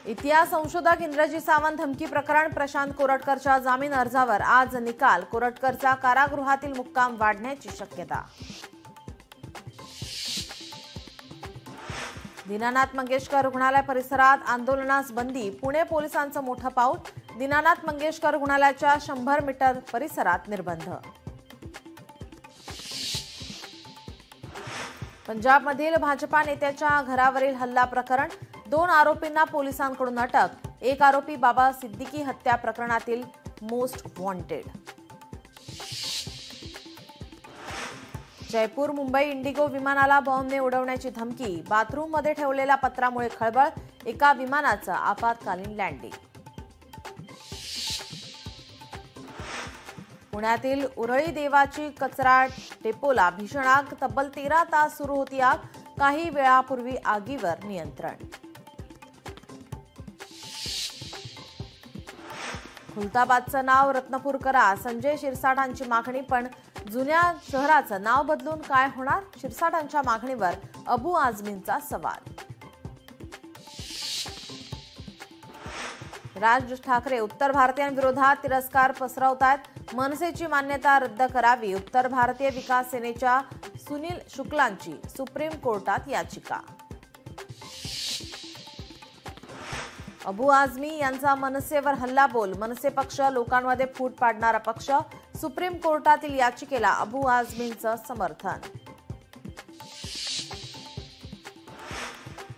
इतिहास संशोधक इंद्रजीत सावंत धमकी प्रकरण प्रशांत कोरटकरच्या जामीन अर्जावर आज निकाल। कोरटकरचा कारागृहातील मुक्काम वाढण्याची शक्यता। दीनानाथ मंगेशकर रुग्णालय परिसरात आंदोलनास बंदी। पुणे पोलिसांचं मोठं पाऊल। दीनानाथ मंगेशकर रुग्णालयाच्या 100 मीटर परिसरात निर्बंध। पंजाबमधील भाजपा नेत्याच्या घरावरील हल्ला प्रकरण। 2 आरोपींना पोलिसांकडून अटक। एक आरोपी बाबा सिद्दीकी हत्या प्रकरणातील most wanted. Jaipur Mumbai Indigo विमानाला बॉम्बने उडवण्याची धमकी। बाथरूममध्ये ठेवलेल्या पत्रामुळे खळबळ। एका विमानाचं आपत्कालीन लँडिंग। पुण्यातील उरळी देवाची कचरा डेपोला भीषण आग। तब्बल 13 तास सुरू होती आग। काही वेळापूर्वी आगीवर नियंत्रण। खुलताबादचं नाव रत्नपूर करा। संजय शिरसाटांची मागणी, पण जुन्या शहराचं नाव बदलून काय होणार? शिरसाटांच्या मागणीवर अबू आझमींचा सवाल। राज ठाकरे उत्तर भारतीयांविरोधात तिरस्कार पसरवतायत। मनसेची मान्यता रद्द करावी। उत्तर भारतीय विकास सेनेच्या सुनील शुक्लांची सुप्रीम कोर्टात याचिका। अबू आझमी यांचा मनसेवर हल्लाबोल। मनसे पक्ष लोकांमध्ये फूट पाडणारा पक्ष। सुप्रीम कोर्टातील याचिकेला अबू आझमींचं समर्थन।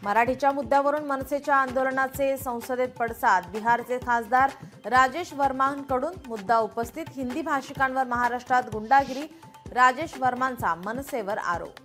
मराठीच्या मुद्द्यावरून मनसेच्या आंदोलनाचे संसदेत पडसाद। बिहारचे खासदार राजेश वर्मांकडून मुद्दा उपस्थित। हिंदी भाषिकांवर महाराष्ट्रात गुंडागिरी। राजेश वर्मांचा मनसेवर आरोप।